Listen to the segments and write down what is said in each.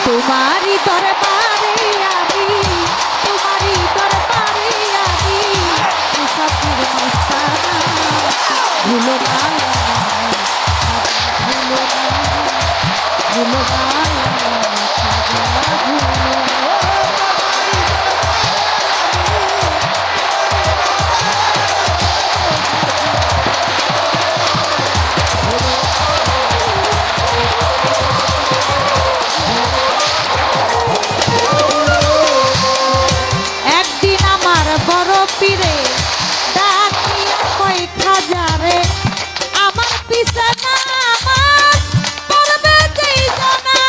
তোমারি দরবারে আমি তোমারি দরবারে আমি মুসাফির মস্তানা ভুলো না ভুলো না ভুলো না পীরে ডাকিয়া কয় খাজারে আমার পিছে নামাজ পড়বে যেই জনা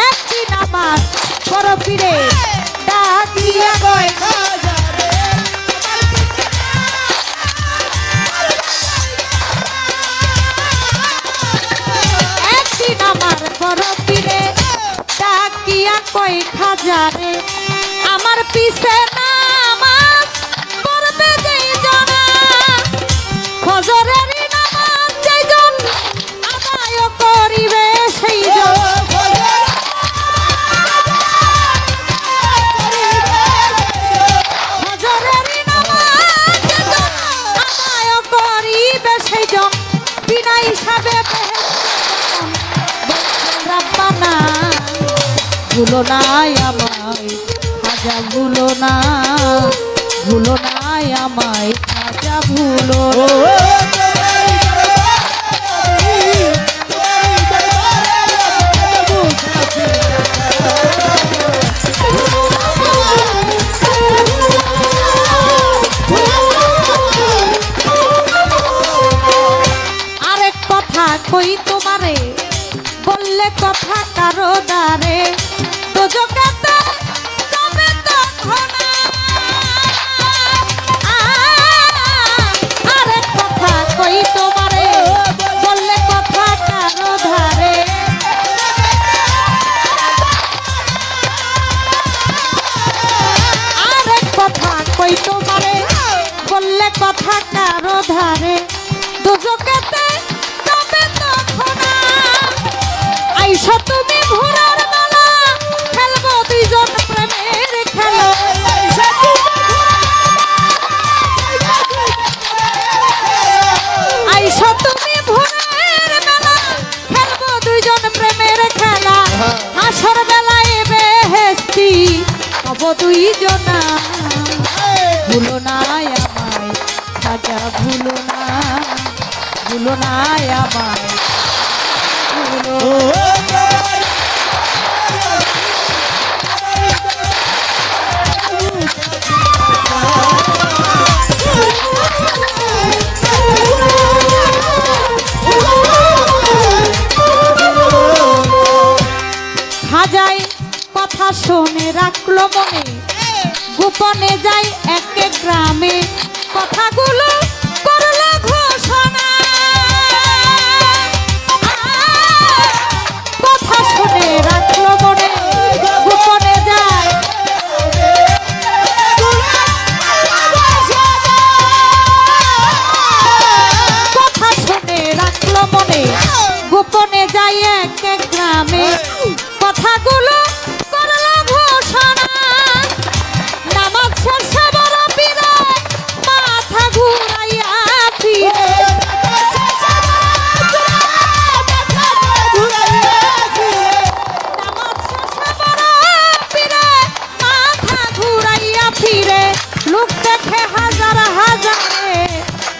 একদিন আমার বড় পীরে ডাকিয়া কয় খাজারে একদিন আমার বড় পীরে ডাকিয়া কয় খাজারে আমার পিছে নামাজ পড়বে যেই জনা ফজরের নামাজ যেইজন আদায় করিবে সেই জন ফজরের নামাজ যেইজন আদায় করিবে সেই জন বিনা হিসাবে রাব্বানা ভুলো না আমায় খাজা ভুলো না আমায় খাজা ভুলো আরেক কথা কই তোমারে বললে কথা কারো দ্বারে দোজখেতে যাবে তখন আরেক কথা কই তোমারে বললে কথা কারো ধারে আরেক কথা কই তোমারে বললে কথা কারো ধারে দোজখেতে যাবে তখন আইসা তুমি ভোরের বেলা খেলবো দুইজন প্রেমের খেলা আইসা তুমি ভোরের বেলা খেলবো দুইজন প্রেমের খেলা হাসর বেলায় বেহেশতি হব দুইজনা ভুলো না আমায় খাজা ভুলো না আমায় খাজাই কথা শুনে রাখলো মনে গোপনে যাই এক এক গ্রামে কথাগুলো করলো ঘোষণা কথা শুনে রাখলো মনে গোপনে যায় কথা শুনে রাখলো মনে গোপনে যাই এক এক গ্রামে কথাগুলো করলো ঘোষণা নামাজ শেষে বড় পীরে মাথা ঘুরাইয়া ফিরে নামাজ শেষে বড় পীরে মাথা ঘুরাইয়া ফিরে লোক দেখে হাজার হাজারে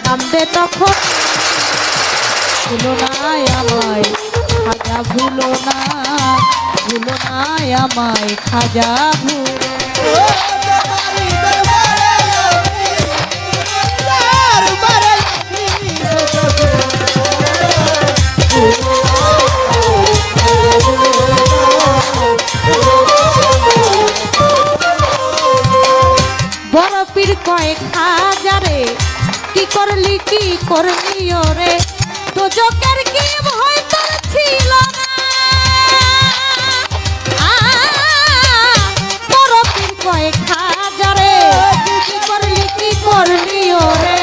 নামবে তখন ভুলো না আমায় খাজা ভুলো না আমায় খাজা ভুলো বড় পীর কয় খাজারে কি করলি কি করলি ওরে দোজখের কি ভয় তোর ছিল না বড় পীর কয় খাজারে কি করলি ওরে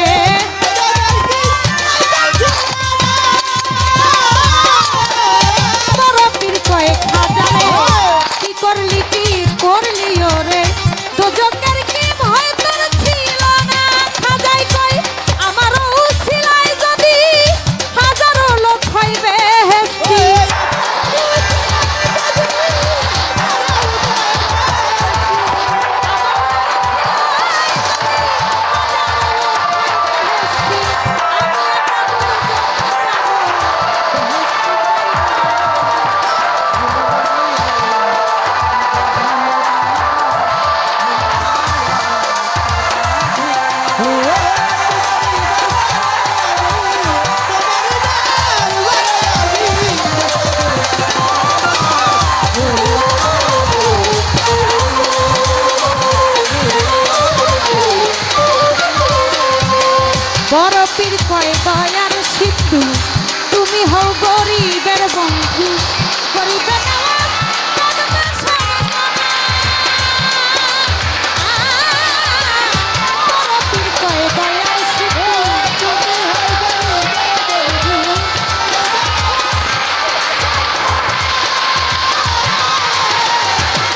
পীর কয় দয়ার সিন্ধু তুমি হও গরিবের বন্ধু গরিবের নামাজ পড়বে সর্বদা। বড় পীর কয় দয়ার সিন্ধু তুমি হও গরিবের বন্ধু।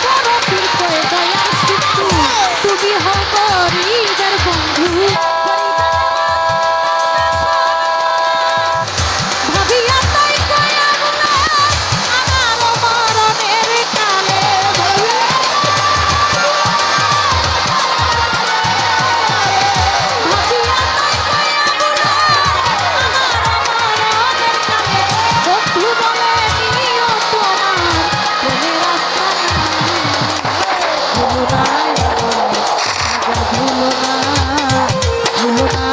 বড় পীর কয় দয়ার সিন্ধু তুমি হও গরিবের বন্ধু। ভাবিয়া তাই কয়া গুনা আমার মরণের কালে ভাবিয়া তাই কয়া গুনা আমার মরণের কালে বন্ধু বলে নিও তোমার প্রেমের রাস্তা ভুলো না ভুলো না ভুলো না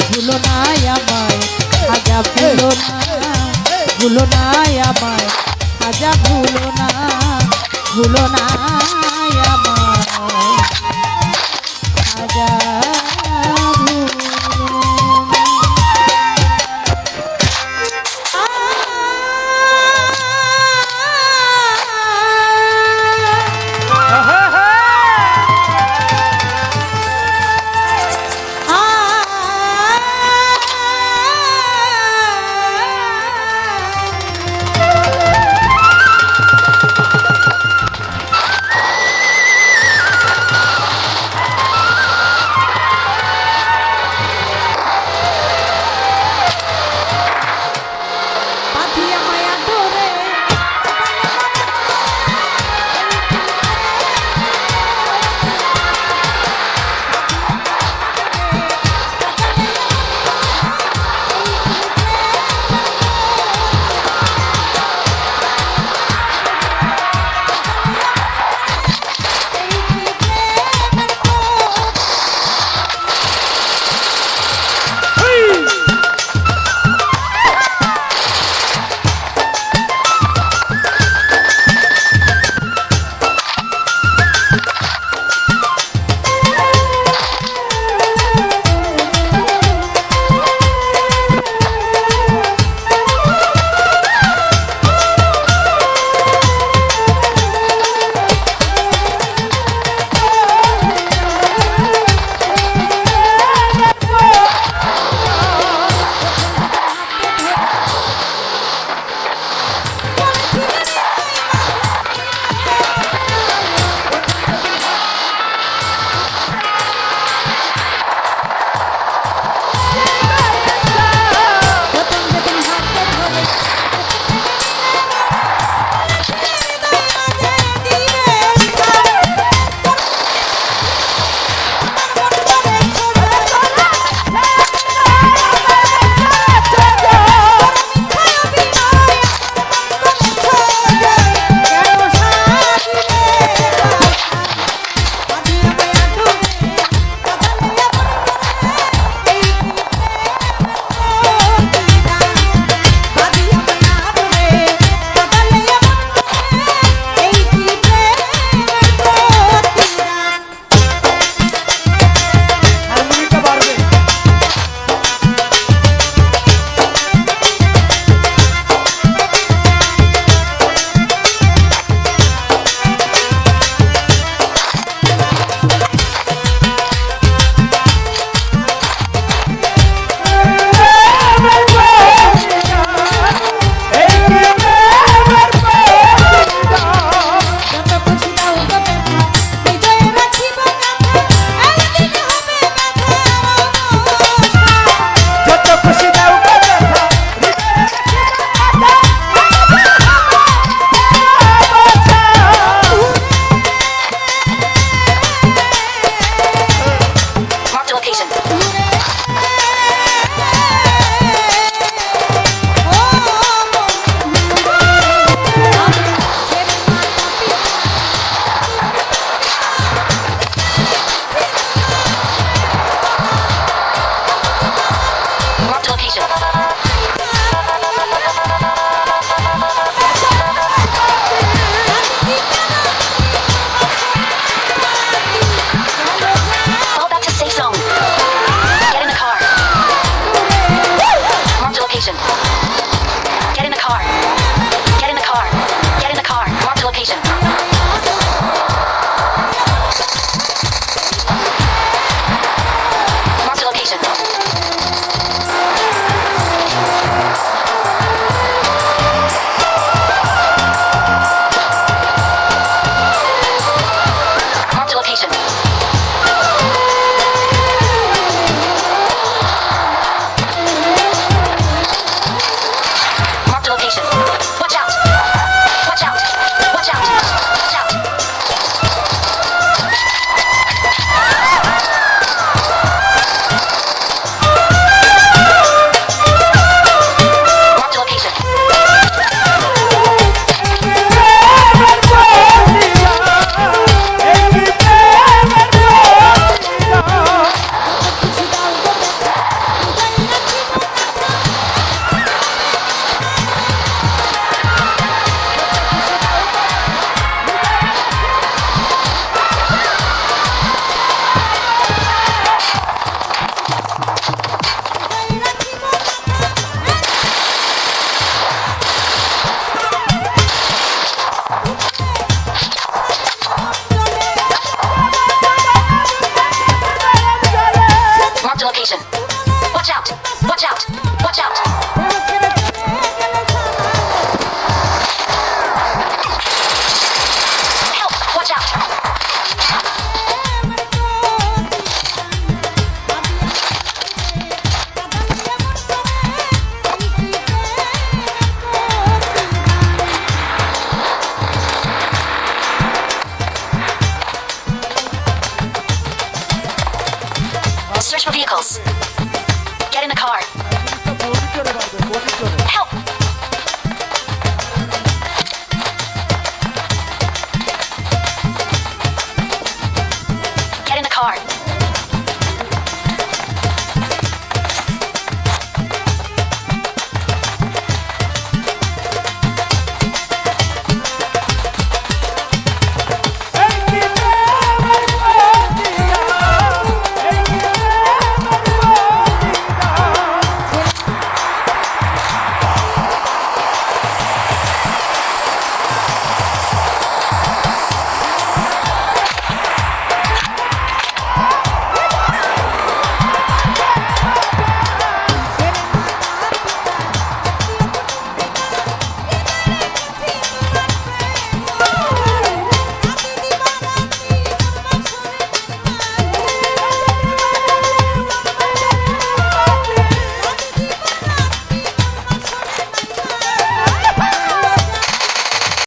ভুলো না আমায় আজা ভুলো না ভুলো না আমায় আজা ভুলো না ভুলো না